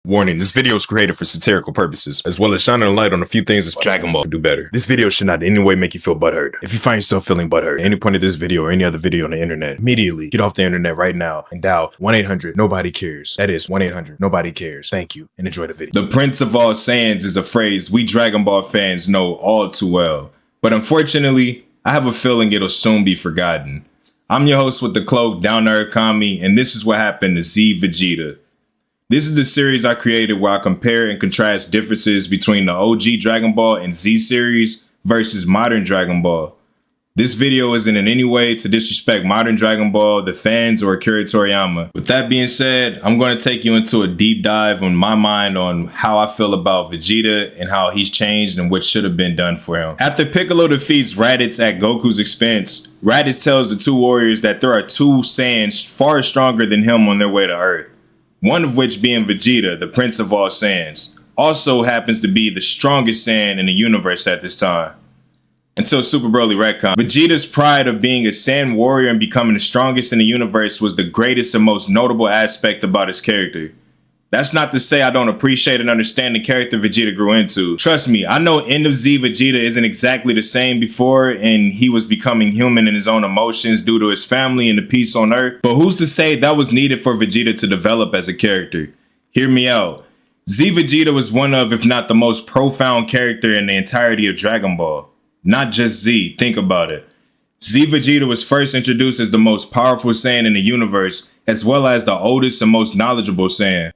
Warning, this video is created for satirical purposes, as well as shining a light on a few things that Dragon Ball can do better. This video should not in any way make you feel butthurt. If you find yourself feeling butthurt at any point of this video or any other video on the internet, immediately get off the internet right now and dial 1-800-NOBODY-CARES. That is 1-800-NOBODY-CARES. Thank you, and enjoy the video. The Prince of All Saiyans is a phrase we Dragon Ball fans know all too well, but unfortunately, I have a feeling it'll soon be forgotten. I'm your host with the cloak, Down to Earth Kami, and this is what happened to Z Vegeta. This is the series I created where I compare and contrast differences between the OG Dragon Ball and Z series versus modern Dragon Ball. This video isn't in any way to disrespect modern Dragon Ball, the fans, or Akira Toriyama. With that being said, I'm going to take you into a deep dive on my mind on how I feel about Vegeta and how he's changed and what should have been done for him. After Piccolo defeats Raditz at Goku's expense, Raditz tells the two warriors that there are two Saiyans far stronger than him on their way to Earth. One of which being Vegeta, the Prince of All Saiyans, also happens to be the strongest Saiyan in the universe at this time. Until Super Broly retcon, Vegeta's pride of being a Saiyan warrior and becoming the strongest in the universe was the greatest and most notable aspect about his character. That's not to say I don't appreciate and understand the character Vegeta grew into. Trust me, I know End of Z Vegeta isn't exactly the same before and he was becoming human in his own emotions due to his family and the peace on Earth, but who's to say that was needed for Vegeta to develop as a character? Hear me out. Z Vegeta was one of, if not the most profound character in the entirety of Dragon Ball. Not just Z, think about it. Z Vegeta was first introduced as the most powerful Saiyan in the universe, as well as the oldest and most knowledgeable Saiyan.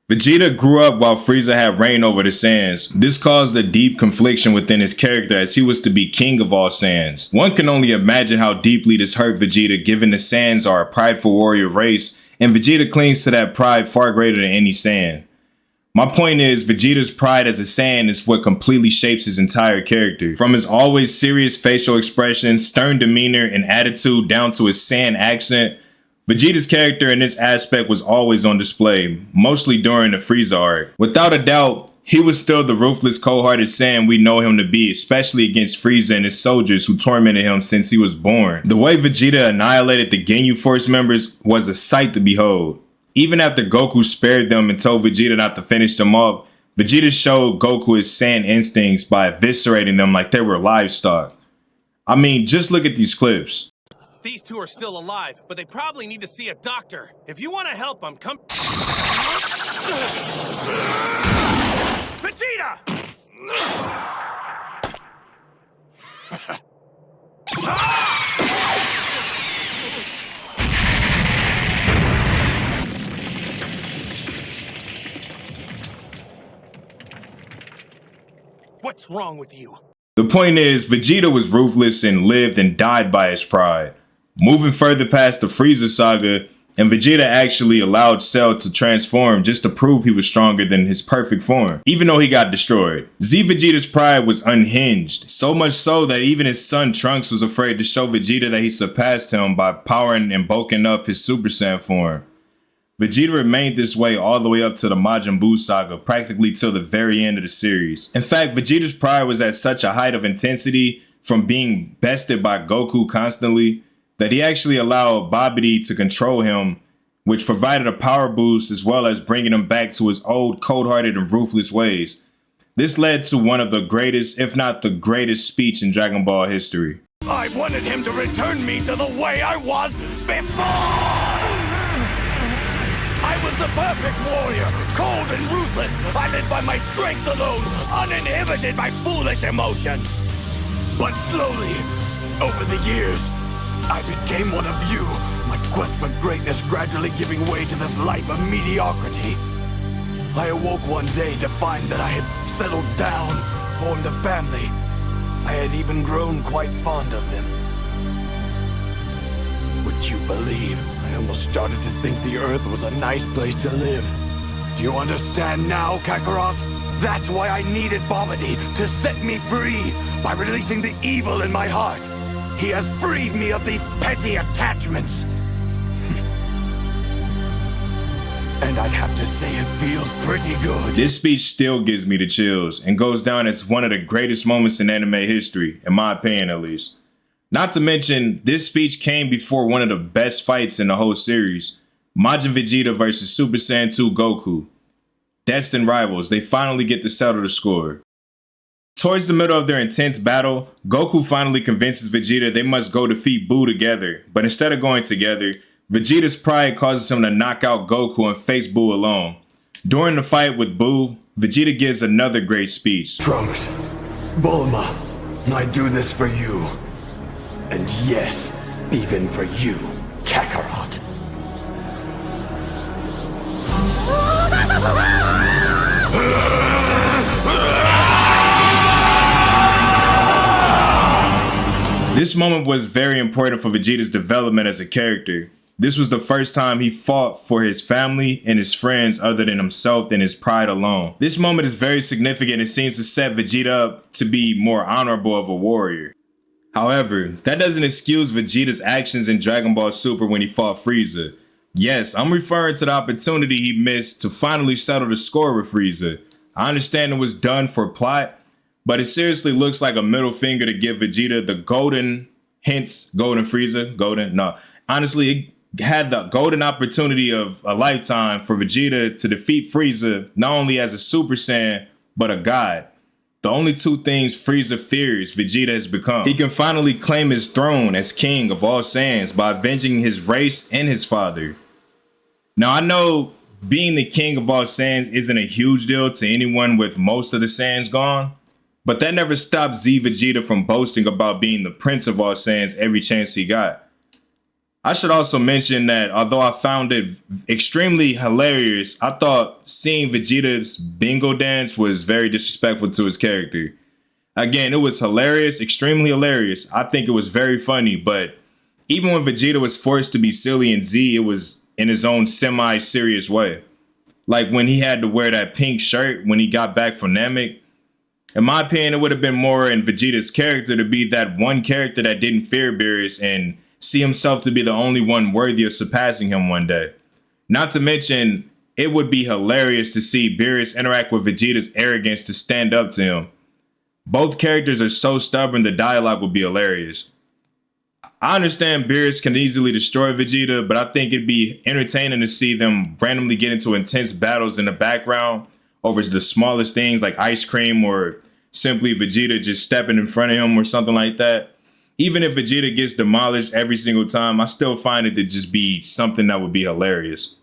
Vegeta grew up while Frieza had reign over the Saiyans. This caused a deep confliction within his character as he was to be king of all Saiyans. One can only imagine how deeply this hurt Vegeta given the Saiyans are a prideful warrior race and Vegeta clings to that pride far greater than any Saiyan. My point is, Vegeta's pride as a Saiyan is what completely shapes his entire character. From his always serious facial expression, stern demeanor, and attitude down to his Saiyan accent, Vegeta's character in this aspect was always on display, mostly during the Frieza arc. Without a doubt, he was still the ruthless, cold-hearted Saiyan we know him to be, especially against Frieza and his soldiers who tormented him since he was born. The way Vegeta annihilated the Ginyu Force members was a sight to behold. Even after Goku spared them and told Vegeta not to finish them off, Vegeta showed Goku his Saiyan instincts by eviscerating them like they were livestock. I mean, just look at these clips. These two are still alive, but they probably need to see a doctor. If you want to help them, come... Vegeta! What's wrong with you? The point is, Vegeta was ruthless and lived and died by his pride. Moving further past the Frieza saga, and Vegeta actually allowed Cell to transform just to prove he was stronger than his perfect form, even though he got destroyed. Z Vegeta's pride was unhinged, so much so that even his son Trunks was afraid to show Vegeta that he surpassed him by powering and bulking up his Super Saiyan form. Vegeta remained this way all the way up to the Majin Buu saga, practically till the very end of the series. In fact, Vegeta's pride was at such a height of intensity from being bested by Goku constantly that he actually allowed Babidi to control him, which provided a power boost as well as bringing him back to his old cold-hearted and ruthless ways. This led to one of the greatest, if not the greatest speech in Dragon Ball history. I wanted him to return me to the way I was before! I was the perfect warrior, cold and ruthless. I lived by my strength alone, uninhibited by foolish emotion. But slowly, over the years, I became one of you, my quest for greatness gradually giving way to this life of mediocrity. I awoke one day to find that I had settled down, formed a family. I had even grown quite fond of them. Would you believe, I almost started to think the Earth was a nice place to live. Do you understand now, Kakarot? That's why I needed Babidi to set me free by releasing the evil in my heart. He has freed me of these petty attachments. And I'd have to say it feels pretty good. This speech still gives me the chills and goes down as one of the greatest moments in anime history, in my opinion at least. Not to mention, this speech came before one of the best fights in the whole series, Majin Vegeta versus Super Saiyan 2 Goku. destined rivals, they finally get to settle the score. Towards the middle of their intense battle, Goku finally convinces Vegeta they must go defeat Buu together, but instead of going together, Vegeta's pride causes him to knock out Goku and face Buu alone. During the fight with Buu, Vegeta gives another great speech. Trunks, Bulma, I do this for you. And yes, even for you, Kakarot. This moment was very important for Vegeta's development as a character. This was the first time he fought for his family and his friends other than himself and his pride alone. This moment is very significant and seems to set Vegeta up to be more honorable of a warrior. However, that doesn't excuse Vegeta's actions in Dragon Ball Super when he fought Frieza. Yes, I'm referring to the opportunity he missed to finally settle the score with Frieza. I understand it was done for plot, but it seriously looks like a middle finger to give Vegeta the golden, hence golden Frieza, golden, no. Honestly, it had the golden opportunity of a lifetime for Vegeta to defeat Frieza, not only as a Super Saiyan, but a god. The only two things Frieza fears Vegeta has become. He can finally claim his throne as king of all Saiyans by avenging his race and his father. Now I know being the king of all Saiyans isn't a huge deal to anyone with most of the Saiyans gone, but that never stopped Z Vegeta from boasting about being the prince of all Saiyans every chance he got. I should also mention that although I found it extremely hilarious, I thought seeing Vegeta's bingo dance was very disrespectful to his character. Again, it was hilarious, extremely hilarious. I think it was very funny, but even when Vegeta was forced to be silly in Z, it was in his own semi-serious way. Like when he had to wear that pink shirt when he got back from Namek. In my opinion, it would have been more in Vegeta's character to be that one character that didn't fear Beerus and see himself to be the only one worthy of surpassing him one day. Not to mention, it would be hilarious to see Beerus interact with Vegeta's arrogance to stand up to him. Both characters are so stubborn, the dialogue would be hilarious. I understand Beerus can easily destroy Vegeta, but I think it'd be entertaining to see them randomly get into intense battles in the background over the smallest things like ice cream or simply Vegeta just stepping in front of him or something like that. Even if Vegeta gets demolished every single time, I still find it to just be something that would be hilarious.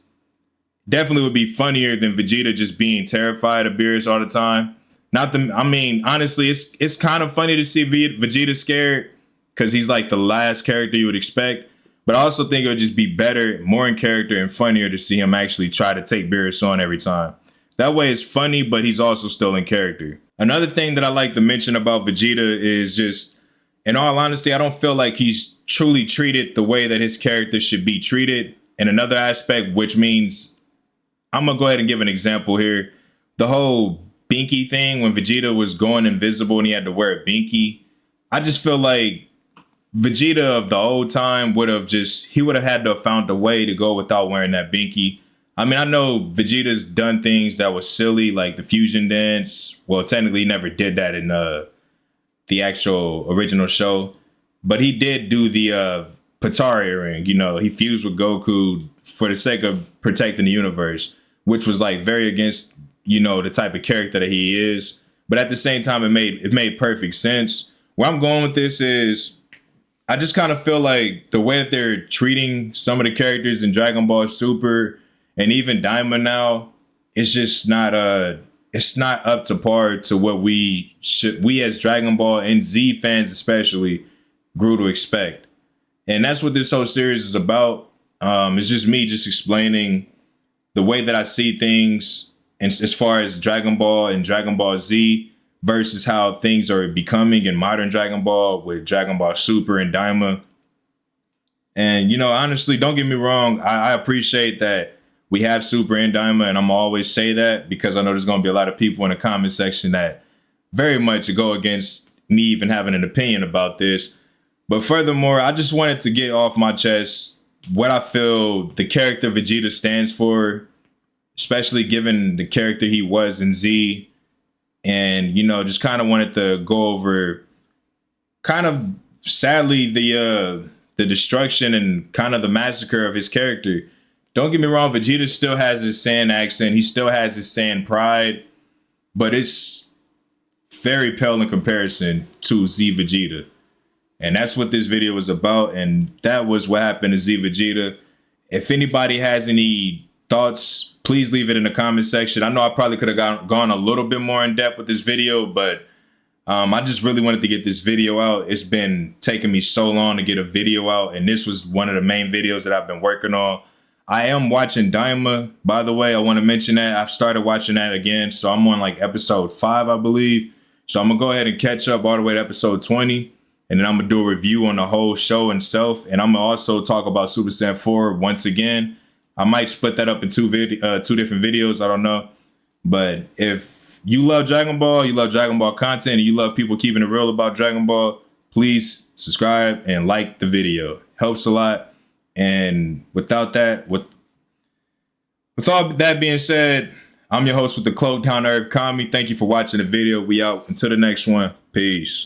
Definitely would be funnier than Vegeta just being terrified of Beerus all the time. Honestly, it's kind of funny to see Vegeta scared because he's like the last character you would expect. But I also think it would just be better, more in character and funnier to see him actually try to take Beerus on every time. That way it's funny, but he's also still in character. Another thing that I like to mention about Vegeta is just, in all honesty, I don't feel like he's truly treated the way that his character should be treated. And another aspect, which means, I'm going to go ahead and give an example here. The whole Binky thing, when Vegeta was going invisible and he had to wear a Binky. I just feel like Vegeta of the old time would have had to have found a way to go without wearing that Binky. I mean, I know Vegeta's done things that was silly, like the fusion dance. Well, technically he never did that in the actual original show, but he did do the Patari ring. You know, he fused with Goku for the sake of protecting the universe, which was like very against, you know, the type of character that he is. But at the same time, it made perfect sense. Where I'm going with this is, I just kind of feel like the way that they're treating some of the characters in Dragon Ball Super and even Daima now, it's just not it's not up to par to what we as Dragon Ball and Z fans especially grew to expect. And that's what this whole series is about. It's just me just explaining the way that I see things, and as far as Dragon Ball and Dragon Ball Z versus how things are becoming in modern Dragon Ball with Dragon Ball Super and Daima. And, you know, honestly, don't get me wrong. I appreciate that we have Super and Daima, and I'm gonna always say that because I know there's gonna be a lot of people in the comment section that very much go against me even having an opinion about this. But furthermore, I just wanted to get off my chest what I feel the character Vegeta stands for, especially given the character he was in Z. And, you know, just kind of wanted to go over kind of sadly the destruction and kind of the massacre of his character. Don't get me wrong, Vegeta still has his Saiyan accent. He still has his Saiyan pride, but it's very pale in comparison to Z Vegeta. And that's what this video was about. And that was what happened to Z Vegeta. If anybody has any thoughts, please leave it in the comment section. I know I probably could have gone a little bit more in depth with this video, but I just really wanted to get this video out. It's been taking me so long to get a video out, and this was one of the main videos that I've been working on. I am watching Daima, by the way. I want to mention that. I've started watching that again, so I'm on like episode 5, I believe. So I'm going to go ahead and catch up all the way to episode 20, and then I'm going to do a review on the whole show itself, and I'm going to also talk about Super Saiyan 4 once again. I might split that up in two different videos. I don't know. But if you love Dragon Ball, you love Dragon Ball content, and you love people keeping it real about Dragon Ball, please subscribe and like the video. Helps a lot. And without that, with all that being said, I'm your host with the Cloak Down Earth Kami. Thank you for watching the video. We out. Until the next one. Peace.